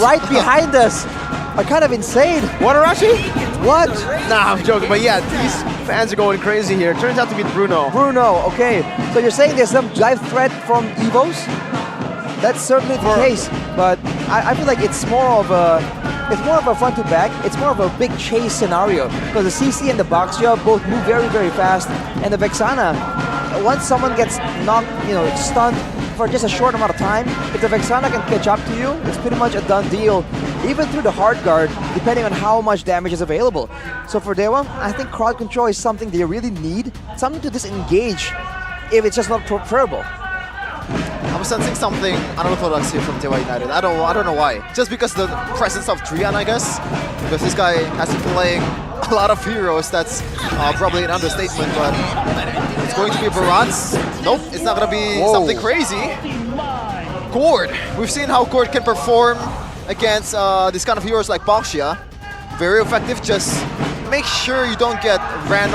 right behind us are kind of insane. What, Arashi? What? Nah, I'm joking, but yeah, these fans are going crazy here. Turns out to be Bruno. Bruno, okay. So you're saying there's some dive threat from Evos? That's certainly the case, but I feel like it's more of a front to back. It's more of a big chase scenario because the CC and the Boxia both move very, very fast, and the Vexana, once someone gets knocked, stunned for just a short amount of time, if the Vexana can catch up to you, it's pretty much a done deal, even through the hard guard, depending on how much damage is available. So for Dewa, I think crowd control is something they really need, something to disengage if it's just not preferable. I'm sensing something unorthodox here from Dewa United. I don't know why. Just because the presence of Drian, I guess. Because this guy has been playing a lot of heroes. That's probably an understatement, but it's going to be Barats. Nope, it's not going to be something crazy. Gord. We've seen how Gord can perform against this kind of heroes like Boxia. Very effective. Just make sure you don't get ran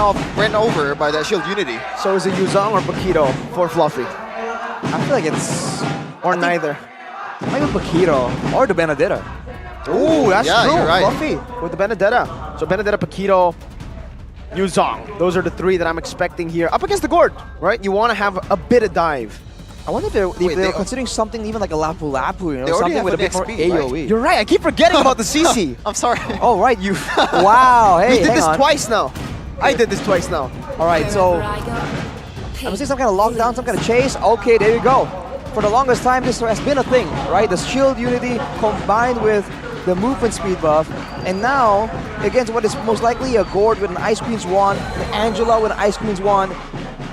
over by that Shield Unity. So is it Yuzong or Paquito for Fluffy? I feel like it's... Or neither. Maybe Paquito or the Benedetta. Ooh, that's true. You're right. Fluffy with the Benedetta. So Benedetta, Paquito, Yuzong. Those are the three that I'm expecting here. Up against the Gord, right? You want to have a bit of dive. I wonder if they're considering something even like a Lapu Lapu, something with a bit more AoE. Right? You're right, I keep forgetting about the CC. I'm sorry. Oh, right, you... Wow, hey, You did this twice now. I did this twice now. All right, so... I'm seeing some kind of lockdown, some kind of chase. Okay, there you go. For the longest time, this has been a thing, right? The Shield Unity combined with the movement speed buff. And now, against what is most likely a Gord with an Ice Queen's Wand, an Angela with an Ice Queen's Wand,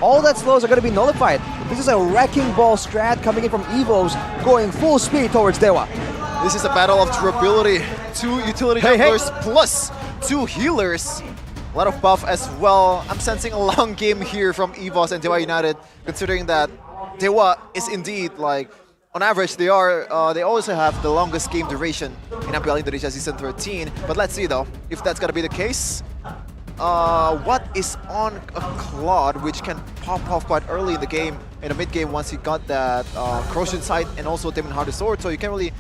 all that slows are going to be nullified. This is a wrecking ball strat coming in from Evos, going full speed towards Dewa. This is a battle of durability. 2 utility junglers plus 2 healers. A lot of buff as well. I'm sensing a long game here from Evos and Dewa United, considering that Dewa is indeed, like, on average, they also have the longest game duration in MPL Indonesia Season 13. But let's see, though, if that's going to be the case. What is on a Claude, which can pop off quite early in the game, in the mid game, once he got that Corrosion Sight and also Demon Hearted Sword. So you don't really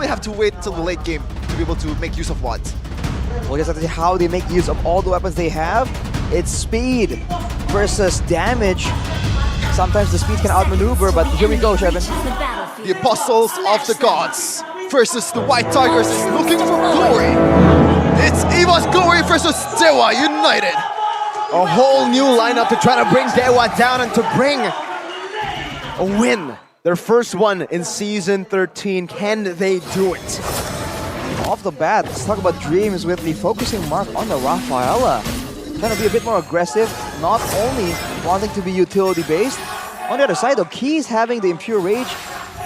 have to wait until the late game to be able to make use of what. Well, just have to see how they make use of all the weapons they have. It's speed versus damage. Sometimes the speed can outmaneuver, but here we go, Shevin. The Apostles of the Gods versus the White Tigers is looking for glory. It's Evos Glory versus Dewa United. A whole new lineup to try to bring Dewa down and to bring a win. Their first one in Season 13. Can they do it? Off the bat, let's talk about Dreams with the focusing mark on the Rafaela. Trying to be a bit more aggressive, not only wanting to be utility-based. On the other side, though, Key's having the Impure Rage,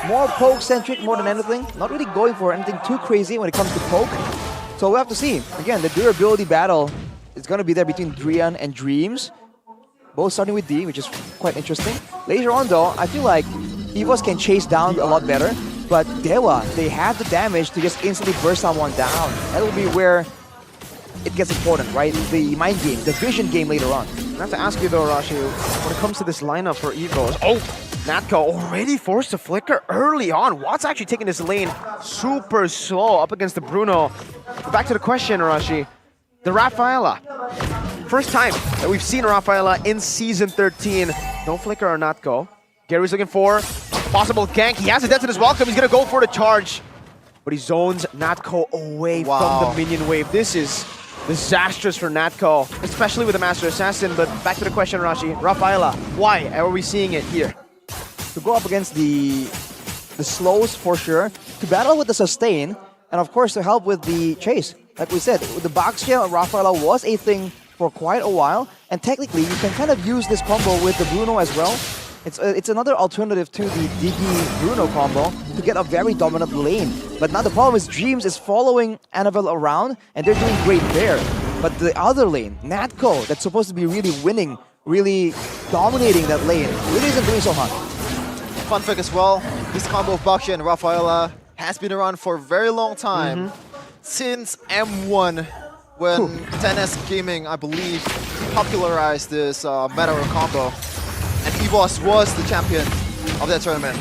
more poke-centric more than anything. Not really going for anything too crazy when it comes to poke. So we'll have to see. Again, the durability battle is going to be there between Drian and Dreams. Both starting with D, which is quite interesting. Later on, though, I feel like Evos can chase down a lot better. But Dewa, they have the damage to just instantly burst someone down. That will be where it gets important, right? The mind game, the vision game later on. I have to ask you though, Rashi, when it comes to this lineup for Evos, Natko already forced to flicker early on. Watt's actually taking this lane super slow up against the Bruno. But back to the question, Rashi, the Rafaela. First time that we've seen Rafaela in Season 13. No flicker or Natko. Gary's looking for possible gank. He has a death in his welcome. He's going to go for the charge. But he zones Natko away from the minion wave. This is disastrous for Natko, especially with the Master Assassin. But back to the question, Rashi. Rafaela, why are we seeing it here? To go up against the slows for sure, to battle with the sustain, and of course to help with the chase. Like we said, with the Boxia, Rafaela was a thing for quite a while, and technically you can kind of use this combo with the Bruno as well. It's another alternative to the Diggy Bruno combo to get a very dominant lane. But now the problem is Dreams is following Annabelle around, and they're doing great there. But the other lane, Natko, that's supposed to be really winning, really dominating that lane, really isn't doing so hot. Fun fact as well, this combo of Boxia and Rafaela has been around for a very long time. Since M1, when 10S Gaming, I believe, popularized this meta combo. And Evos was the champion of that tournament.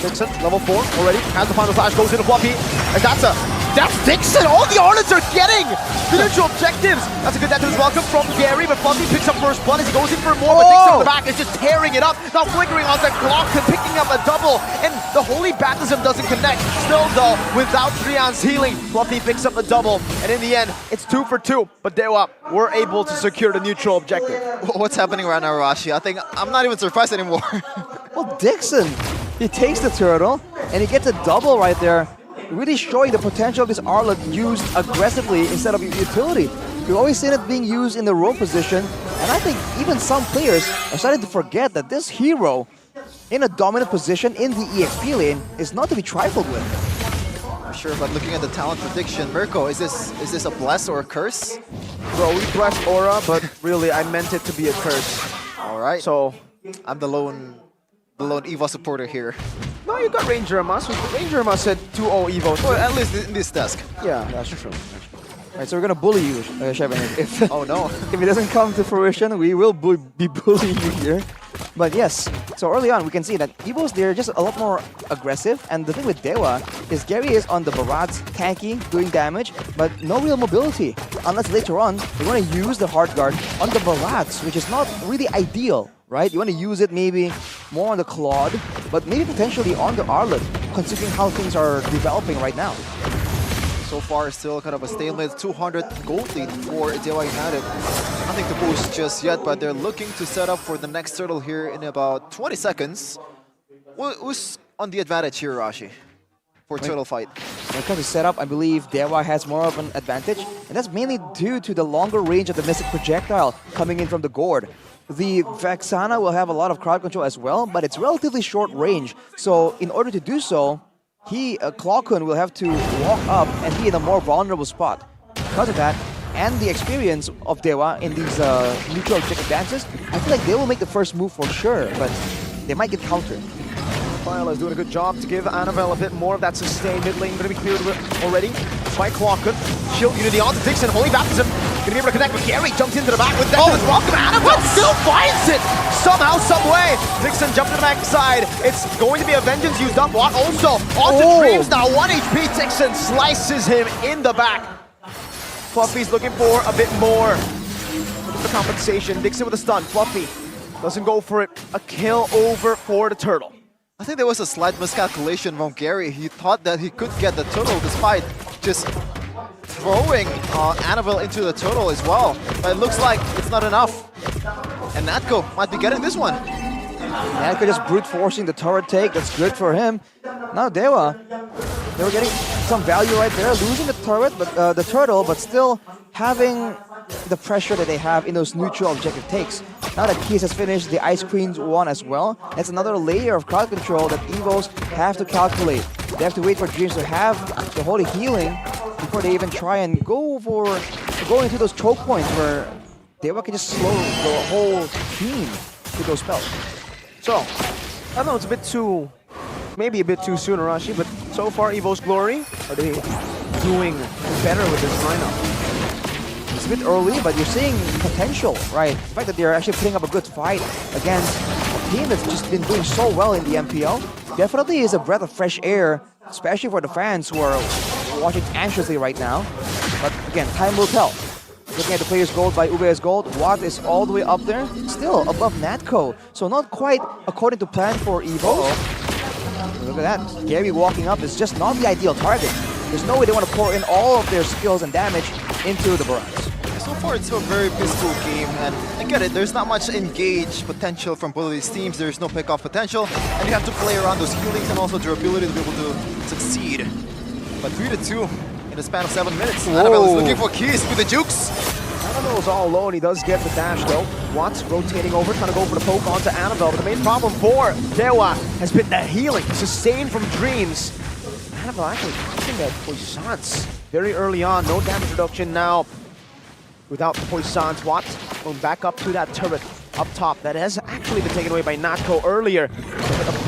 Dixon, level 4 already. Has the final flash, goes into Fluffy. And that's Dixon! All the Arnods are getting the neutral objectives! That's a good death to his welcome from Gary, but Fluffy picks up first blood as he goes in for more, but Dixon on the back is just tearing it up. Now flickering on the clock and picking up a double, and the Holy Baptism doesn't connect. Still though, without Trian's healing, Fluffy picks up the double, and in the end, it's 2 for 2. But Dewa were able to secure the neutral objective. What's happening right now, Rashi? I think I'm not even surprised anymore. Well, Dixon, he takes the turtle, and he gets a double right there, really showing the potential of this Arlet used aggressively instead of utility. We've always seen it being used in the roam position, and I think even some players are starting to forget that this hero in a dominant position in the EXP lane is not to be trifled with. For sure, but looking at the talent prediction, Mirko, is this a bless or a curse? Bro, we blessed Aura, but really, I meant it to be a curse. All right. So, I'm the lone Evos supporter here. no, you got Ranger Amos. Ranger Amos said 2-0 Evos. Well, at least in this task. Yeah, that's true. Right, so we're gonna bully you, Shevin. If Oh no. if it doesn't come to fruition, we will be bullying you here. But yes, so early on we can see that Evos, they're just a lot more aggressive, and the thing with Dewa is Gary is on the barrage, tanky, doing damage, but no real mobility. Unless later on, they want to use the hard guard on the barrage, which is not really ideal, right? You want to use it maybe more on the Claude, but maybe potentially on the Arlet, considering how things are developing right now. So far, still kind of a stalemate. 200 gold lead for Dewa United. Nothing to boost just yet, but they're looking to set up for the next turtle here in about 20 seconds. Who's on the advantage here, Rashi, for turtle fight? When it comes to setup, I believe Dewa has more of an advantage, and that's mainly due to the longer range of the Mystic Projectile coming in from the gourd. The Vexana will have a lot of crowd control as well, but it's relatively short range. So in order to do so, Clockun will have to walk up and be in a more vulnerable spot. Because of that, and the experience of Dewa in these neutral objective dances, I feel like they will make the first move for sure, but they might get countered. Viola is doing a good job to give Annabelle a bit more of that sustained mid lane. Going to be cleared already by Clockun. Shield Unity onto Dixon, Holy Baptism. Going to be able to connect, but Gary jumps into the back with that. Welcome, Annabelle still finds it! Somehow, some way. Dixon jumped to the backside. It's going to be a vengeance used up. What also? Onto Dreams now. 1 HP. Dixon slices him in the back. Fluffy's looking for a bit more. Looking for compensation. Dixon with a stun. Fluffy doesn't go for it. A kill over for the turtle. I think there was a slight miscalculation from Gary. He thought that he could get the turtle despite just throwing Annabelle into the turtle as well. But it looks like it's not enough. And Natko might be getting this one. Natko just brute forcing the turret take. That's good for him. Now Dewa, they were getting some value right there, losing the turret, but the turtle, but still having the pressure that they have in those neutral objective takes. Now that Keys has finished the Ice Queen's one as well, that's another layer of crowd control that Evos have to calculate. They have to wait for Dreams to have the holy healing before they even try and go into those choke points where Dewa can just slow the whole team with those spells. So, I don't know, it's a bit too, maybe a bit too soon, Arashi, but so far Evo's glory, are they doing better with this lineup? It's a bit early, but you're seeing potential, right? The fact that they're actually putting up a good fight against a team that's just been doing so well in the MPL definitely is a breath of fresh air, especially for the fans who are watching anxiously right now. But again, time will tell. Looking at the player's gold by Ube's gold, Watt is all the way up there, still above Natko. So not quite according to plan for Evo. Look at that, Gary walking up is just not the ideal target. There's no way they want to pour in all of their skills and damage into the barrage. So far, it's a very peaceful game, and I get it. There's not much engage potential from both of these teams. There's no pick-off potential, and you have to play around those healings and also durability to be able to succeed. But 3-2 in the span of 7 minutes. Annabelle is looking for keys with the jukes. Annabelle's all alone. He does get the dash though. Watts rotating over, trying to go for the poke onto Annabelle. But the main problem for Dewa has been that healing, sustained from Dreams. Annabelle actually using that Poissons very early on. No damage reduction now. Without the Poissons, Watts going back up to that turret up top. That has actually been taken away by Natko earlier.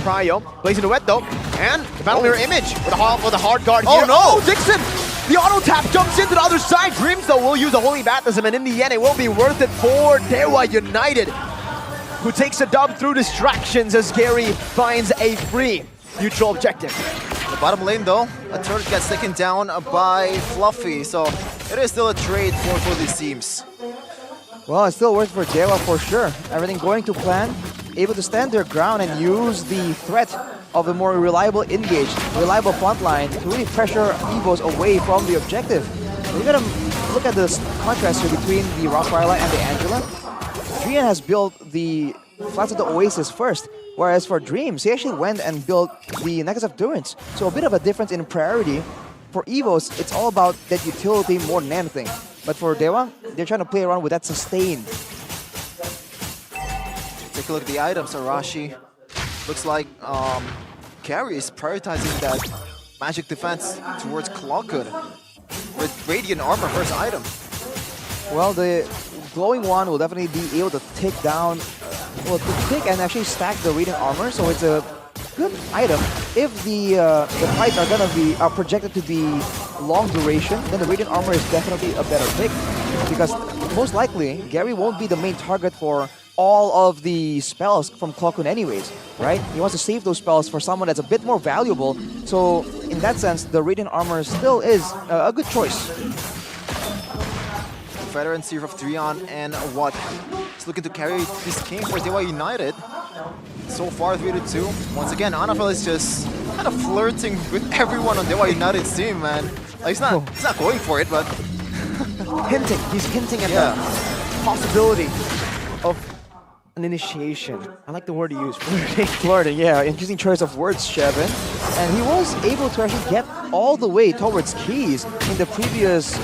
Prio blazing the wet though. And the battle mirror image with a hard guard here. Oh no! Dixon! The auto tap jumps into the other side. Dreams though will use the Holy Baptism, and in the end it will be worth it for Dewa United, who takes a dub through distractions as Gary finds a free. neutral objective. The bottom lane though, a turret gets taken down by Fluffy, so it is still a trade for these teams. Well, it still works for Dewa for sure. Everything going to plan, able to stand their ground and use the threat of a more reliable engage, reliable front line to really pressure Evos away from the objective. We're gonna look at the contrast here between the Rafaela and the Angela. Dream has built the Flats of the Oasis first, whereas for Dreams, he actually went and built the Necklace of Durance. So a bit of a difference in priority. For Evos, it's all about that utility more than anything. But for Dewa, they're trying to play around with that sustain. Take a look at the items, Arashi. Looks like Carry is prioritizing that magic defense towards Clockhood with Radiant Armor first item. Well, the glowing one will definitely be able to take down, well, to take and actually stack the Radiant Armor, so it's a good item. If the fights are projected to be long duration, then the Radiant Armor is definitely a better pick, because most likely Gary won't be the main target for all of the spells from Clockhood anyways, right? He wants to save those spells for someone that's a bit more valuable, so in that sense, the Radiant Armor still is a good choice. Veteran Seer of Trion and what is looking to carry this game for Dewa United. So far 3-2. Once again, Anafel is just kind of flirting with everyone on Dewa United's team, man. Like, he's not going for it, but Hinting. He's hinting at the possibility of an initiation. I like the word you use, flirting. Flirting, yeah, interesting choice of words, Shevin. And he was able to actually get all the way towards keys in the previous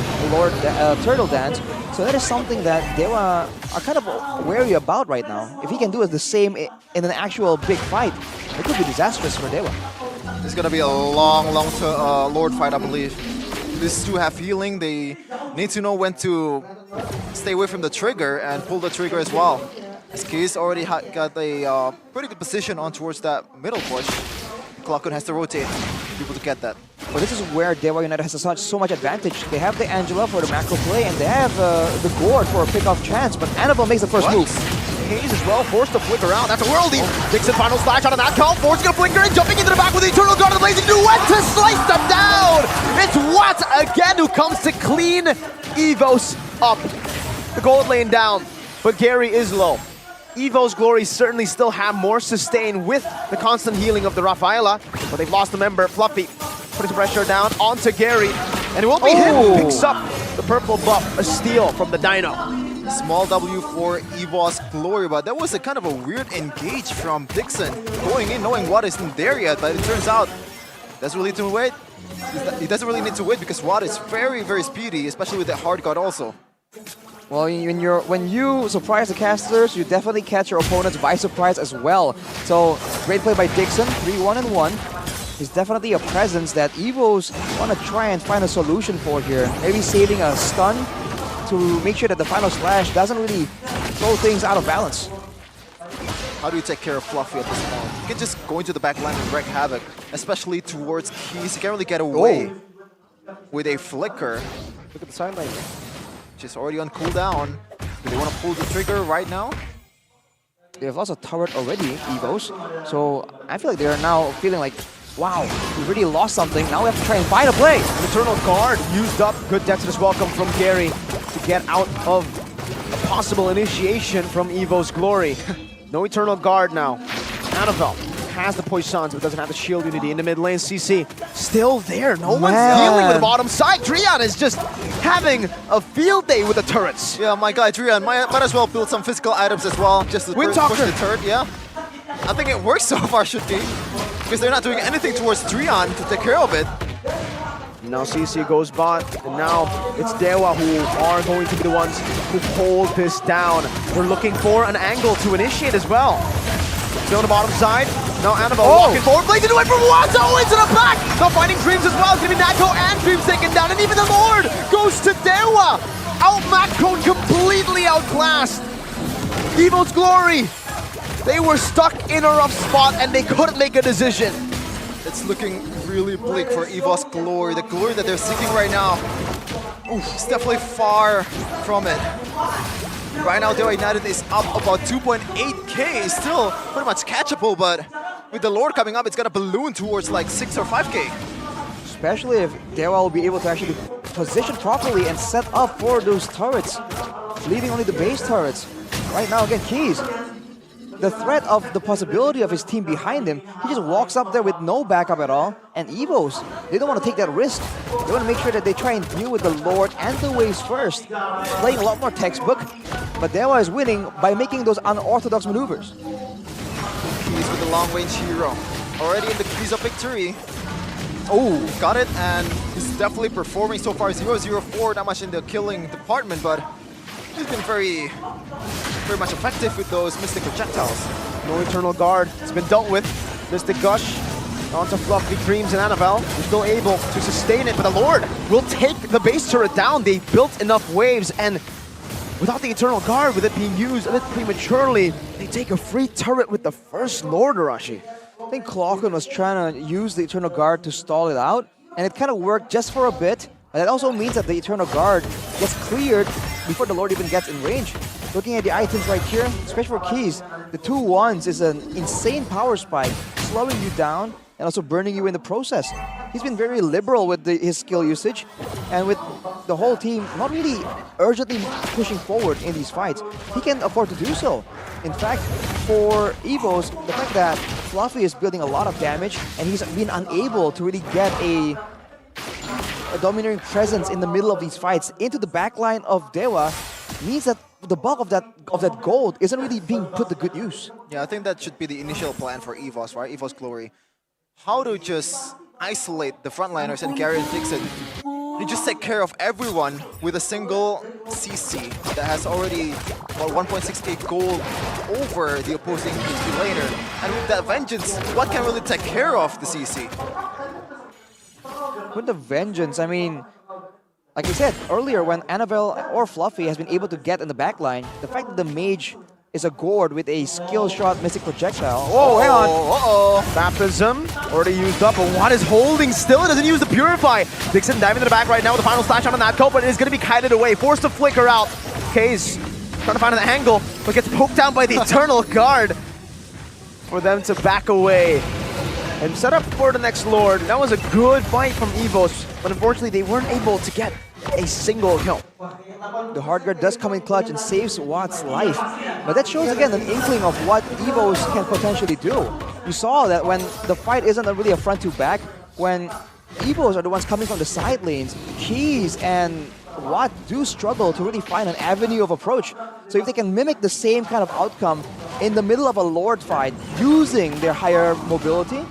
Turtle Dance. So that is something that Dewa are kind of wary about right now. If he can do the same in an actual big fight, it could be disastrous for Dewa. it's gonna be a long Lord fight, I believe. These two have healing. They need to know when to stay away from the trigger and pull the trigger as well. As Keys already got a pretty good position on towards that middle push. Clockhood has to rotate to be able to get that. But this is where Dewa United has so much advantage. They have the Angela for the macro play, and they have the Gourd for a pick-off chance, but Annabelle makes the first move. Haze as well, forced to flicker out. That's a worldie. Dixon final slash out of that call. Force gonna flicker and jumping into the back with the Eternal Guard of the Blazing Duet to slice them down. It's Watt again who comes to clean Evos up. The gold lane down, but Gary is low. Evo's Glory certainly still have more sustain with the constant healing of the Rafaela, but they've lost a member, Fluffy. Putting pressure down onto Gary, and it will be him who picks up the purple buff, a steal from the Dino. Small W for Evos Glory, but that was a kind of a weird engage from Dixon. Going in knowing Watt isn't there yet, but it turns out doesn't really need to wait. He doesn't really need to wait because Watt is very, very speedy, especially with that hard guard also. Well, when you surprise the casters, you definitely catch your opponents by surprise as well. So, great play by Dixon, 3-1-1. He's definitely a presence that Evos want to try and find a solution for here. Maybe saving a stun to make sure that the final slash doesn't really throw things out of balance. How do you take care of Fluffy at this point? You can just go into the back line and wreak havoc, especially towards Keys. You can't really get away with a flicker. Look at the side lane. She's already on cooldown. Do they want to pull the trigger right now? They have lost a turret already, Evos. So I feel like they're now feeling like, wow, we really lost something. Now we have to try and find a play. An Eternal Guard used up. Good Dexterous welcome from Gary to get out of a possible initiation from Evo's Glory. No Eternal Guard now. Annabelle has the Poissons, but doesn't have the shield unity in the mid lane. CC still there. No one's dealing with the bottom side. Trion is just having a field day with the turrets. Yeah, my guy Trion might as well build some physical items as well, just to push the turret, yeah. I think it works so far, should be. Because they're not doing anything towards Trion to take care of it. Now CC goes bot, and now it's Dewa who are going to be the ones who hold this down. They're looking for an angle to initiate as well. Still on the bottom side. Now Annabelle walking forward, blazing away from Watto into the back. Now finding Dreams as well. It's going to be Natko and Dreams taken down, and even the Lord goes to Dewa. Out-macroed, completely outclassed. Evo's Glory. They were stuck in a rough spot and they couldn't make a decision. It's looking really bleak for Evos Glory. The glory that they're seeking right now, it's definitely far from it. Right now, Dewa United is up about 2.8k. Still pretty much catchable, but with the Lord coming up, it's gonna balloon towards like 6 or 5k. Especially if Dewa will be able to actually position properly and set up for those turrets, leaving only the base turrets. Right now, again, Keys, the threat of the possibility of his team behind him, he just walks up there with no backup at all. And Evos, they don't want to take that risk. They want to make sure that they try and deal with the Lord and the waves first. Playing a lot more textbook, but Dewa is winning by making those unorthodox maneuvers. Keys with the long-range hero. Already in the keys of victory. Oh, Got it, and he's definitely performing so far. 0-0-4, not much in the killing department, but he's been very much effective with those Mystic projectiles. No Eternal Guard. It's been dealt with. Mystic Gush onto Fluffy Dreams and Annabelle. They're still able to sustain it, but the Lord will take the base turret down. They built enough waves, and without the Eternal Guard, with it being used a bit prematurely, they take a free turret with the first Lord, Arashi. I think Clocken was trying to use the Eternal Guard to stall it out, and it kind of worked just for a bit. But that also means that the Eternal Guard gets cleared before the Lord even gets in range. Looking at the items right here, especially for Keys, the 2-1s is an insane power spike, slowing you down and also burning you in the process. He's been very liberal with his skill usage, and with the whole team not really urgently pushing forward in these fights, he can afford to do so. In fact, for Evos, the fact that Fluffy is building a lot of damage and he's been unable to really get a domineering presence in the middle of these fights into the backline of Dewa means that the bulk of that gold isn't really being put to good use. Yeah, I think that should be the initial plan for Evos, right? Evos Glory. How to just isolate the frontliners and Gary and Dixon. You just take care of everyone with a single CC that has already 1.68 gold over the opposing PSP laner. And with that vengeance, what can really take care of the CC? With the vengeance, I mean, like I said earlier, when Annabelle or Fluffy has been able to get in the backline, the fact that the mage is a gourd with a skill shot Mystic projectile. Whoa, hang on. Baptism already used up, but Watt is holding still. It doesn't use the Purify. Dixon diving to the back right now with the final slash on that coat, but it is going to be kited away. Forced to flicker out. K's trying to find an angle, but gets poked down by the Eternal Guard for them to back away and set up for the next Lord. That was a good fight from Evos, but unfortunately they weren't able to get a single kill. The hard guard does come in clutch and saves Watt's life. But that shows again an inkling of what Evos can potentially do. You saw that when the fight isn't really a front to back, when Evos are the ones coming from the side lanes, Keys and Watt do struggle to really find an avenue of approach. So if they can mimic the same kind of outcome in the middle of a Lord fight using their higher mobility,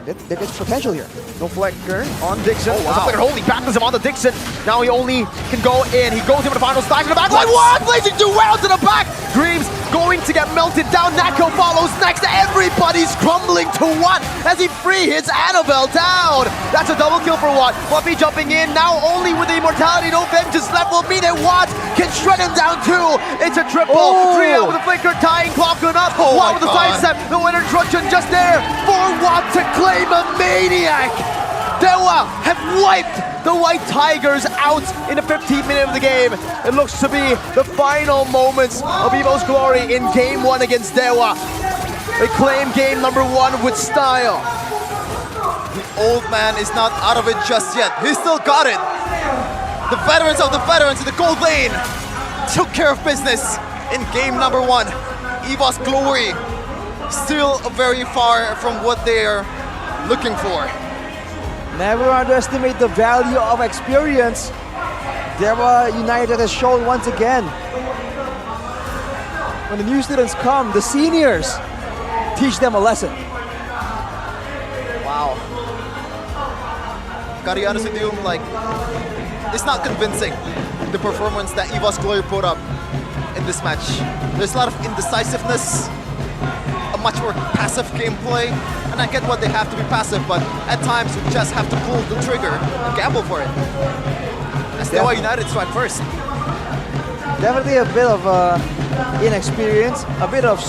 there's potential here. No flicker on Dixon. Oh, wow. Holy baptism on the Dixon. Now he only can go in. He goes in with the final slash in the back line. What? Blazing too well to the back. Dreams going to get melted down. Nako follows next. Everybody's crumbling to Watt as he free hits Annabelle down. That's a double kill for Watt. Fluffy jumping in now only with the immortality. No vengeance left will mean that Watt can shred him down too. It's a triple. Oh. 3 out with the flicker, tying Clockun up. Oh Watt with the God. sidestep. The winner truncheon just there for Watt to claim a maniac. Dewa have wiped the White Tigers out in the 15th minute of the game. It looks to be the final moments of Evos Glory in Game 1 against Dewa. They claim Game number 1 with style. The old man is not out of it just yet. He still got it. The veterans of the veterans in the gold lane took care of business in game number 1. Evos Glory still very far from what they're looking for. Never underestimate the value of experience. Dewa United has shown once again. When the new students come, the seniors teach them a lesson. Wow. Gotta be honest with you, like, it's not convincing, the performance that Evos Glory put up in this match. There's a lot of indecisiveness, a much more passive gameplay, and I get what they have to be passive, but at times you just have to pull the trigger and gamble for it. As Dewa United strike first. Definitely a bit of inexperience, a bit of